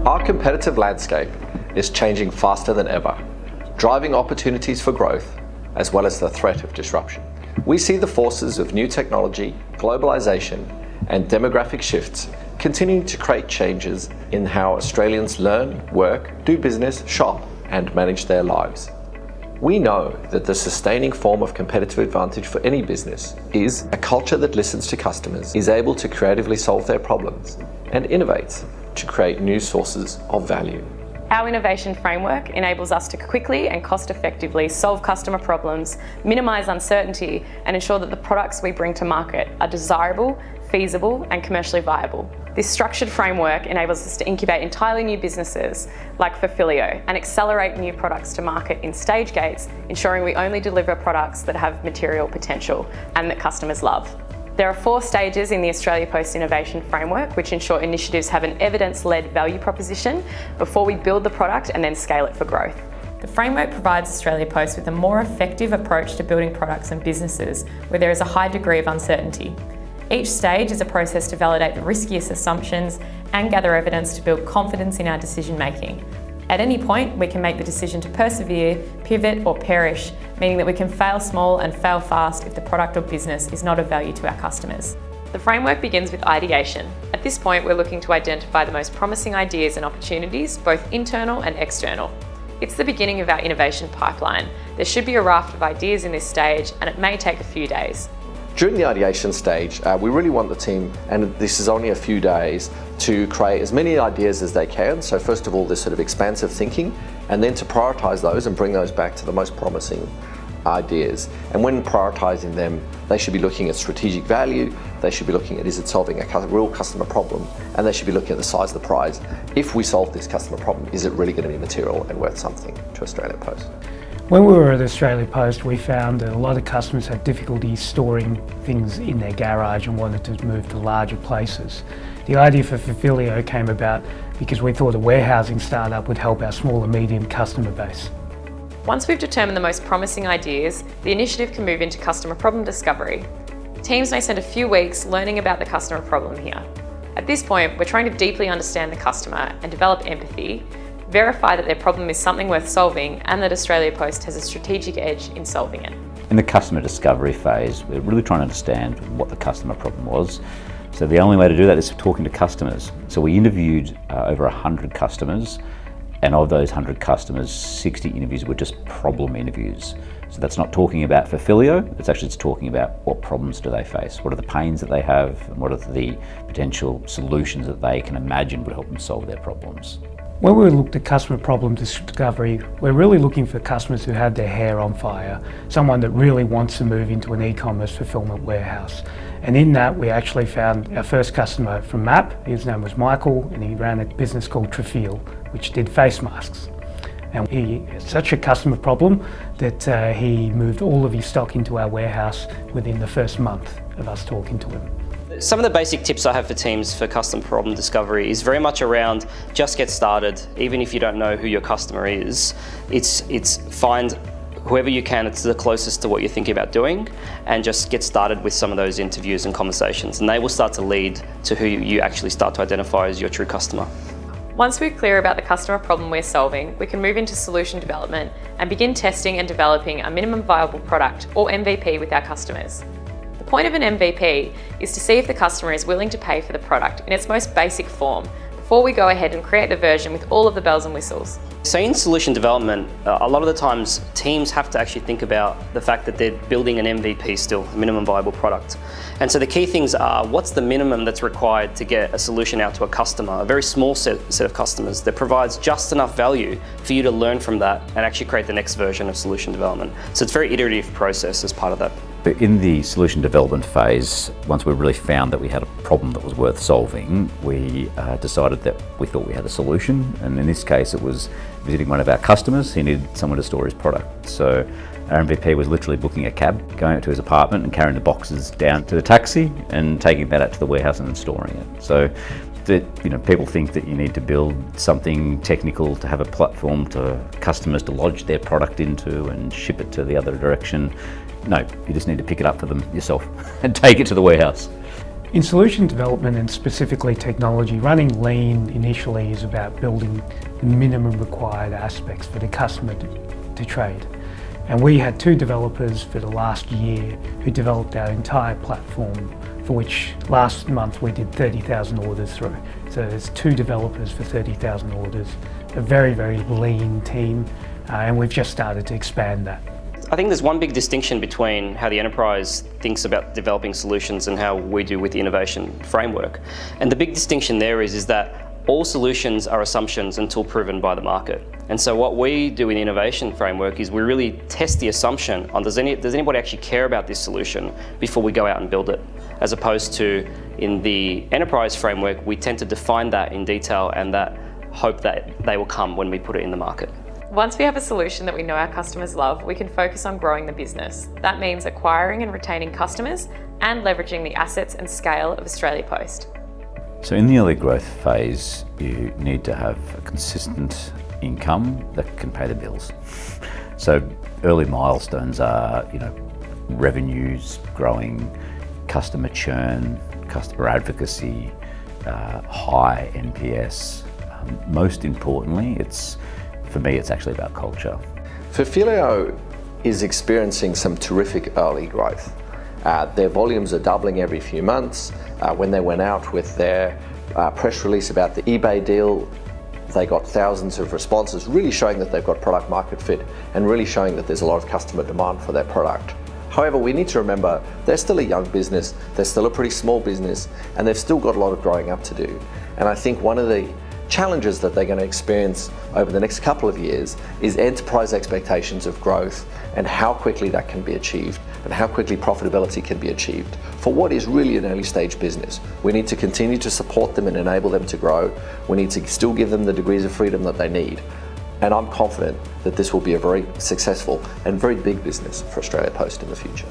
Our competitive landscape is changing faster than ever, driving opportunities for growth as well as the threat of disruption. We see the forces of new technology, globalization, and demographic shifts continuing to create changes in how Australians learn, work, do business, shop, and manage their lives. We know that the sustaining form of competitive advantage for any business is a culture that listens to customers, is able to creatively solve their problems, and innovates to create new sources of value. Our innovation framework enables us to quickly and cost-effectively solve customer problems, minimise uncertainty, and ensure that the products we bring to market are desirable, feasible, and commercially viable. This structured framework enables us to incubate entirely new businesses like Fulfillio and accelerate new products to market in stage gates, ensuring we only deliver products that have material potential and that customers love. There are 4 stages in the Australia Post Innovation Framework which ensure initiatives have an evidence-led value proposition before we build the product and then scale it for growth. The framework provides Australia Post with a more effective approach to building products and businesses where there is a high degree of uncertainty. Each stage is a process to validate the riskiest assumptions and gather evidence to build confidence in our decision making. At any point, we can make the decision to persevere, pivot, or perish, meaning that we can fail small and fail fast if the product or business is not of value to our customers. The framework begins with ideation. At this point, we're looking to identify the most promising ideas and opportunities, both internal and external. It's the beginning of our innovation pipeline. There should be a raft of ideas in this stage, and it may take a few days. During the ideation stage, we really want the team, and this is only a few days, to create as many ideas as they can. So first of all, this sort of expansive thinking, and then to prioritise those and bring those back to the most promising ideas. And when prioritising them, they should be looking at strategic value, they should be looking at, is it solving a real customer problem, and they should be looking at the size of the prize. If we solve this customer problem, is it really going to be material and worth something to Australia Post? When we were at Australia Post, we found that a lot of customers had difficulty storing things in their garage and wanted to move to larger places. The idea for Fulfillio came about because we thought a warehousing startup would help our small and medium customer base. Once we've determined the most promising ideas, the initiative can move into customer problem discovery. Teams may spend a few weeks learning about the customer problem here. At this point, we're trying to deeply understand the customer and develop empathy, verify that their problem is something worth solving, and that Australia Post has a strategic edge in solving it. In the customer discovery phase, we're really trying to understand what the customer problem was. So the only way to do that is talking to customers. So we interviewed over 100 customers, and of those 100 customers, 60 interviews were just problem interviews. So that's not talking about Fulfillio, it's actually just talking about what problems do they face, what are the pains that they have, and what are the potential solutions that they can imagine would help them solve their problems. When we looked at customer problem discovery, we're really looking for customers who have their hair on fire, someone that really wants to move into an e-commerce fulfillment warehouse. And in that, we actually found our first customer from MAP. His name was Michael, and he ran a business called Trafeel, which did face masks. And he had such a customer problem that he moved all of his stock into our warehouse within the first month of us talking to him. Some of the basic tips I have for teams for custom problem discovery is very much around just get started, even if you don't know who your customer is. It's find whoever you can, it's the closest to what you're thinking about doing, and just get started with some of those interviews and conversations, and they will start to lead to who you actually start to identify as your true customer. Once we're clear about the customer problem we're solving, we can move into solution development and begin testing and developing a minimum viable product, or MVP, with our customers. The point of an MVP is to see if the customer is willing to pay for the product in its most basic form before we go ahead and create the version with all of the bells and whistles. So in solution development, a lot of the times teams have to actually think about the fact that they're building an MVP still, a minimum viable product. And so the key things are, what's the minimum that's required to get a solution out to a customer, a very small set of customers that provides just enough value for you to learn from that and actually create the next version of solution development. So it's a very iterative process as part of that. But in the solution development phase, once we really found that we had a problem that was worth solving, we decided that we thought we had a solution. And in this case, it was visiting one of our customers. He needed someone to store his product. So our MVP was literally booking a cab, going up to his apartment and carrying the boxes down to the taxi and taking that out to the warehouse and then storing it. So that, people think that you need to build something technical to have a platform to customers to lodge their product into and ship it to the other direction. No, you just need to pick it up for them yourself and take it to the warehouse. In solution development and specifically technology, running lean initially is about building the minimum required aspects for the customer to trade. And we had 2 developers for the last year who developed our entire platform, for which last month we did 30,000 orders through. So there's 2 developers for 30,000 orders, a very, very lean team, and we've just started to expand that. I think there's one big distinction between how the enterprise thinks about developing solutions and how we do with the innovation framework. And the big distinction there is that all solutions are assumptions until proven by the market. And so what we do in the innovation framework is we really test the assumption on does anybody actually care about this solution before we go out and build it. As opposed to in the enterprise framework, we tend to define that in detail and that hope that they will come when we put it in the market. Once we have a solution that we know our customers love, we can focus on growing the business. That means acquiring and retaining customers and leveraging the assets and scale of Australia Post. So in the early growth phase, you need to have a consistent income that can pay the bills. So early milestones are, revenues growing, customer churn, customer advocacy, high NPS. Most importantly, for me, it's actually about culture. Furfileo is experiencing some terrific early growth. Their volumes are doubling every few months. When they went out with their press release about the eBay deal, they got thousands of responses, really showing that they've got product market fit and really showing that there's a lot of customer demand for their product. However, we need to remember they're still a young business, they're still a pretty small business, and they've still got a lot of growing up to do. And I think one of the challenges that they're going to experience over the next couple of years is enterprise expectations of growth and how quickly that can be achieved and how quickly profitability can be achieved for what is really an early stage business. We need to continue to support them and enable them to grow. We need to still give them the degrees of freedom that they need. And I'm confident that this will be a very successful and very big business for Australia Post in the future.